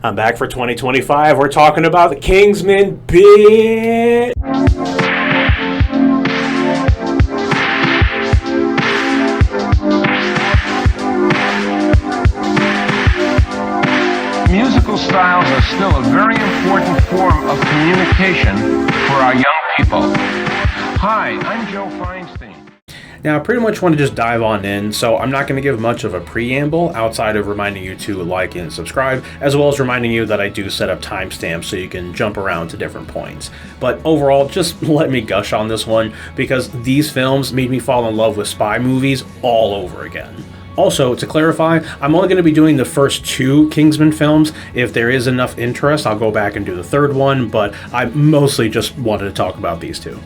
I'm back for 2025. We're talking about the Kingsman, bitch! Musical styles are still a very important form of communication for our young people. Hi, I'm Joe Feinstein. Now, I pretty much want to just dive on in, so I'm not going to give much of a preamble outside of reminding you to like and subscribe, as well as reminding you that I do set up timestamps so you can jump around to different points. But overall, just let me gush on this one, because these films made me fall in love with spy movies all over again. Also, to clarify, I'm only going to be doing the first 2 Kingsman films. If there is enough interest, I'll go back and do the 3rd one, but I mostly just wanted to talk about these 2.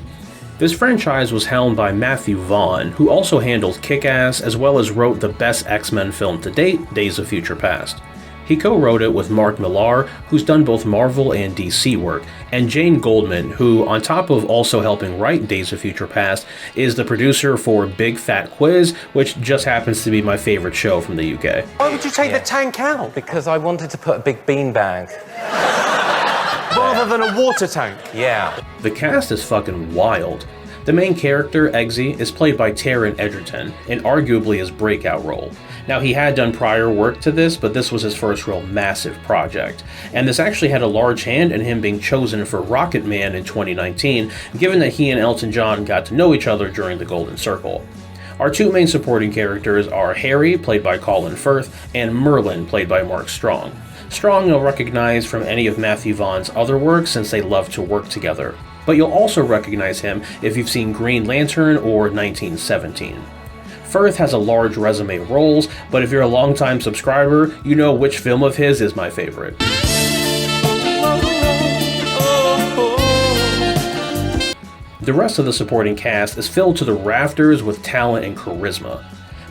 This franchise was helmed by Matthew Vaughn, who also handled Kick-Ass as well as wrote the best X-Men film to date, Days of Future Past. He co-wrote it with Mark Millar, who's done both Marvel and DC work, and Jane Goldman, who, on top of also helping write Days of Future Past, is the producer for Big Fat Quiz, which just happens to be my favorite show from the UK. Why would you take the tank out? Because I wanted to put a big beanbag. Rather than a water tank? Yeah. The cast is fucking wild. The main character, Eggsy, is played by Taron Egerton, in arguably his breakout role. Now, he had done prior work to this, but this was his first real massive project. And this actually had a large hand in him being chosen for Rocket Man in 2019, given that he and Elton John got to know each other during the Golden Circle. Our 2 main supporting characters are Harry, played by Colin Firth, and Merlin, played by Mark Strong. Strong you'll recognize from any of Matthew Vaughn's other work since they love to work together. But you'll also recognize him if you've seen Green Lantern or 1917. Firth has a large resume of roles, but if you're a longtime subscriber, you know which film of his is my favorite. The rest of the supporting cast is filled to the rafters with talent and charisma.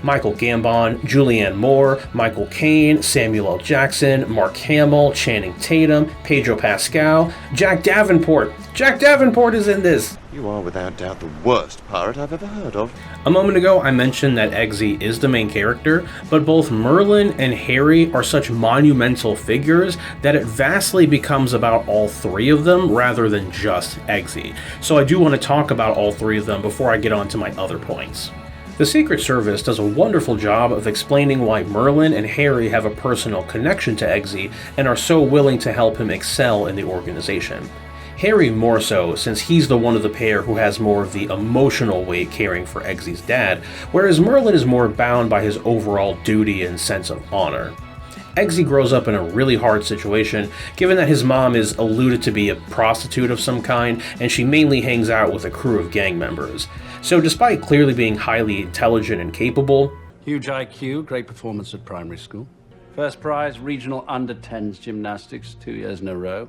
Michael Gambon, Julianne Moore, Michael Caine, Samuel L. Jackson, Mark Hamill, Channing Tatum, Pedro Pascal, Jack Davenport. Jack Davenport is in this! You are without doubt the worst pirate I've ever heard of. A moment ago, I mentioned that Eggsy is the main character, but both Merlin and Harry are such monumental figures that it vastly becomes about all 3 of them rather than just Eggsy. So I do want to talk about all 3 of them before I get on to my other points. The Secret Service does a wonderful job of explaining why Merlin and Harry have a personal connection to Eggsy and are so willing to help him excel in the organization. Harry more so, since he's the one of the pair who has more of the emotional weight caring for Eggsy's dad, whereas Merlin is more bound by his overall duty and sense of honor. Eggsy grows up in a really hard situation, given that his mom is alluded to be a prostitute of some kind, and she mainly hangs out with a crew of gang members. So despite clearly being highly intelligent and capable, huge IQ, great performance at primary school. First prize, regional under-10s gymnastics 2 years in a row.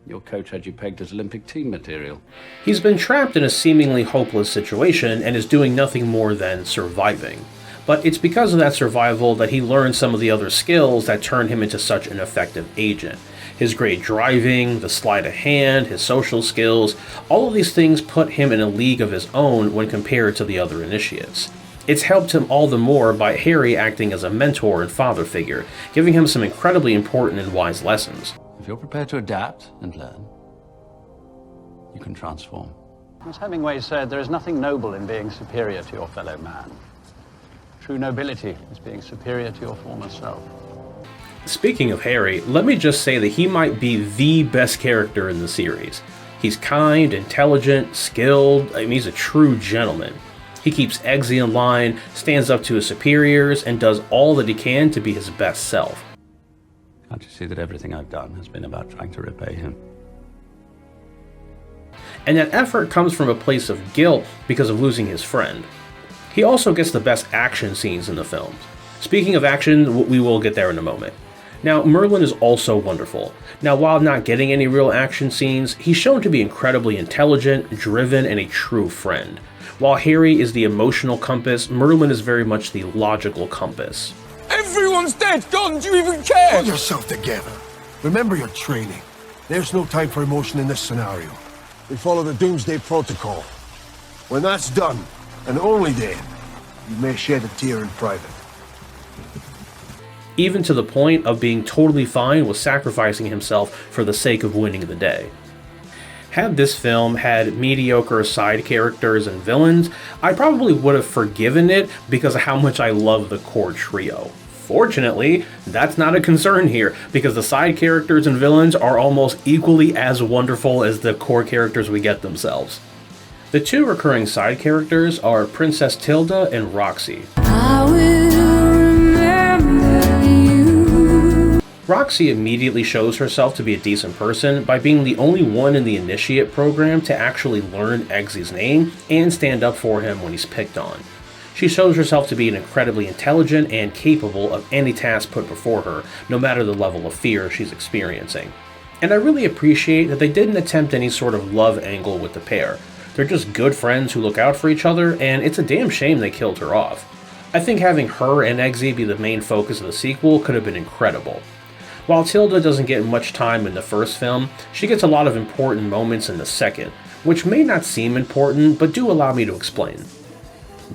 Your coach had you pegged as Olympic team material. He's been trapped in a seemingly hopeless situation and is doing nothing more than surviving. But it's because of that survival that he learns some of the other skills that turn him into such an effective agent. His great driving, the sleight of hand, his social skills, all of these things put him in a league of his own when compared to the other initiates. It's helped him all the more by Harry acting as a mentor and father figure, giving him some incredibly important and wise lessons. If you're prepared to adapt and learn, you can transform. As Hemingway said, there is nothing noble in being superior to your fellow man. True nobility is being superior to your former self. Speaking of Harry, let me just say that he might be the best character in the series. He's kind, intelligent, skilled, he's a true gentleman. He keeps Eggsy in line, stands up to his superiors, and does all that he can to be his best self. Can't you see that everything I've done has been about trying to repay him? And that effort comes from a place of guilt because of losing his friend. He also gets the best action scenes in the films. Speaking of action, we will get there in a moment. Now, Merlin is also wonderful. Now, while not getting any real action scenes, he's shown to be incredibly intelligent, driven, and a true friend. While Harry is the emotional compass, Merlin is very much the logical compass. Everyone's dead! Gone! Do you even care? Pull yourself together. Remember your training. There's no time for emotion in this scenario. We follow the Doomsday Protocol. When that's done, and only then, you may shed a tear in private. even to the point of being totally fine with sacrificing himself for the sake of winning the day. Had this film had mediocre side characters and villains, I probably would have forgiven it because of how much I love the core trio. Fortunately, that's not a concern here, because the side characters and villains are almost equally as wonderful as the core characters we get themselves. The two recurring side characters are Princess Tilda and Roxy. Roxy immediately shows herself to be a decent person by being the only one in the initiate program to actually learn Eggsy's name and stand up for him when he's picked on. She shows herself to be incredibly intelligent and capable of any task put before her, no matter the level of fear she's experiencing. And I really appreciate that they didn't attempt any sort of love angle with the pair. They're just good friends who look out for each other, and it's a damn shame they killed her off. I think having her and Eggsy be the main focus of the sequel could have been incredible. While Tilda doesn't get much time in the first film, she gets a lot of important moments in the second, which may not seem important, but do allow me to explain.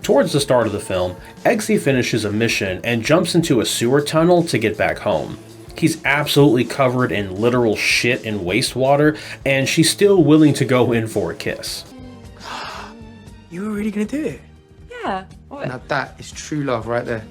Towards the start of the film, Eggsy finishes a mission and jumps into a sewer tunnel to get back home. He's absolutely covered in literal shit and wastewater, and she's still willing to go in for a kiss. You were really gonna do it? Yeah. What? Now that is true love right there.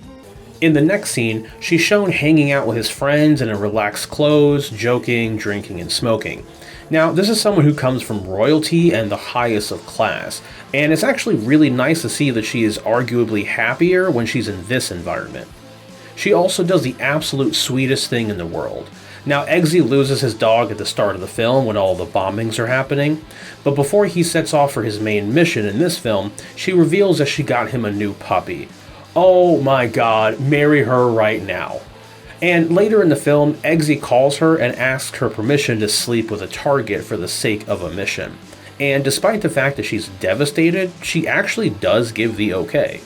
In the next scene, she's shown hanging out with his friends in relaxed clothes, joking, drinking, and smoking. Now, this is someone who comes from royalty and the highest of class, and it's actually really nice to see that she is arguably happier when she's in this environment. She also does the absolute sweetest thing in the world. Now, Eggsy loses his dog at the start of the film when all the bombings are happening, but before he sets off for his main mission in this film, she reveals that she got him a new puppy. Oh my god, marry her right now. And later in the film, Eggsy calls her and asks her permission to sleep with a target for the sake of a mission. And despite the fact that she's devastated, she actually does give the okay.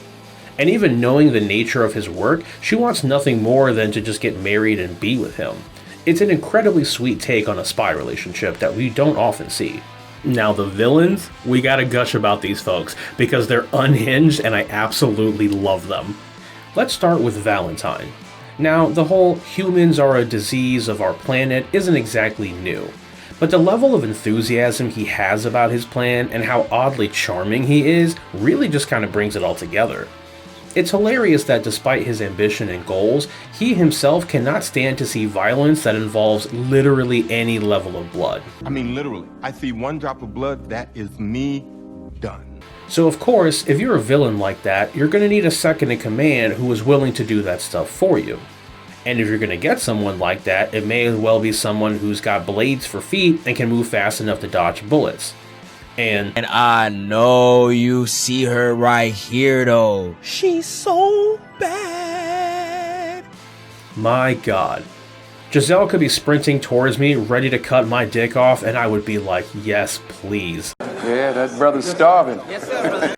And even knowing the nature of his work, she wants nothing more than to just get married and be with him. It's an incredibly sweet take on a spy relationship that we don't often see. Now the villains, we gotta gush about these folks, because they're unhinged and I absolutely love them. Let's start with Valentine. Now, the whole humans are a disease of our planet isn't exactly new, but the level of enthusiasm he has about his plan and how oddly charming he is really just kind of brings it all together. It's hilarious that despite his ambition and goals, he himself cannot stand to see violence that involves literally any level of blood. I mean, literally. I see one drop of blood, that is me done. So of course, if you're a villain like that, you're going to need a second in command who is willing to do that stuff for you. And if you're going to get someone like that, it may as well be someone who's got blades for feet and can move fast enough to dodge bullets. And I know you see her right here though. She's so bad. My god. Giselle could be sprinting towards me, ready to cut my dick off, and I would be like, yes, please. Yeah, that brother's starving. Yes, sir, brother.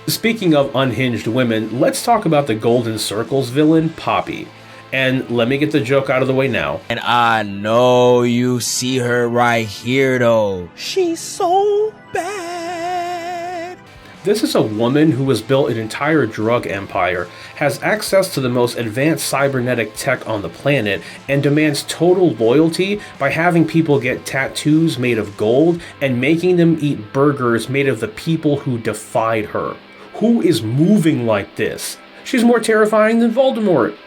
Speaking of unhinged women, let's talk about the Golden Circle's villain, Poppy. And let me get the joke out of the way now. And I know you see her right here though. She's so bad. This is a woman who has built an entire drug empire, has access to the most advanced cybernetic tech on the planet, and demands total loyalty by having people get tattoos made of gold and making them eat burgers made of the people who defied her. Who is moving like this? She's more terrifying than Voldemort.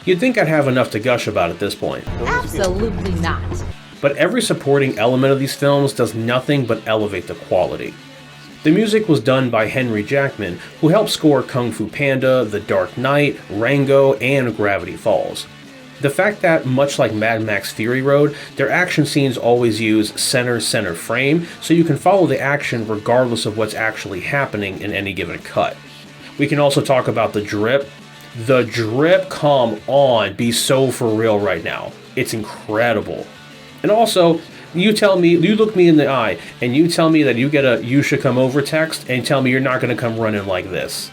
You'd think I'd have enough to gush about at this point. Absolutely not. But every supporting element of these films does nothing but elevate the quality. The music was done by Henry Jackman, who helped score Kung Fu Panda, The Dark Knight, Rango, and Gravity Falls. The fact that, much like Mad Max Fury Road, their action scenes always use center frame, so you can follow the action regardless of what's actually happening in any given cut. We can also talk about the drip. The drip, come on, be so for real right now. It's incredible. And also, you look me in the eye, and you tell me that you get a "you should come over" text, and tell me you're not gonna come running like this.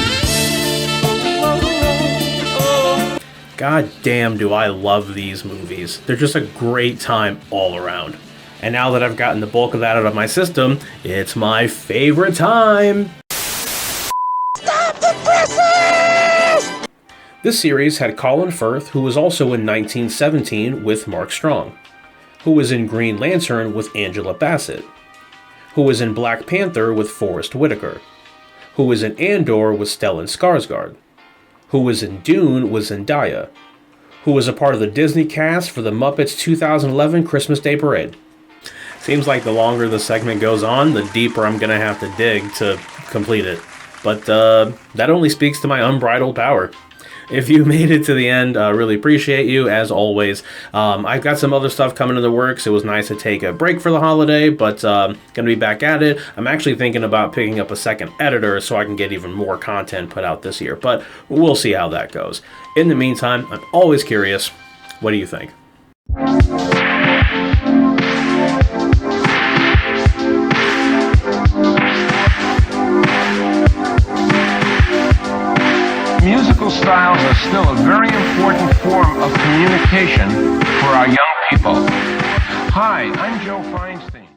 God damn, do I love these movies. They're just a great time all around. And now that I've gotten the bulk of that out of my system, it's my favorite time. Stop the presses! This series had Colin Firth, who was also in 1917 with Mark Strong, who was in Green Lantern with Angela Bassett, who was in Black Panther with Forrest Whitaker, who was in Andor with Stellan Skarsgård, who was in Dune with Zendaya, who was a part of the Disney cast for the Muppets 2011 Christmas Day Parade. Seems like the longer the segment goes on, the deeper I'm going to have to dig to complete it. But that only speaks to my unbridled power. If you made it to the end, really appreciate you, as always. I've got some other stuff coming in the works. It was nice to take a break for the holiday, but going to be back at it. I'm actually thinking about picking up a second editor so I can get even more content put out this year, but we'll see how that goes. In the meantime, I'm always curious. What do you think? Musical styles are still a very important form of communication for our young people. Hi, I'm Joe Feinstein.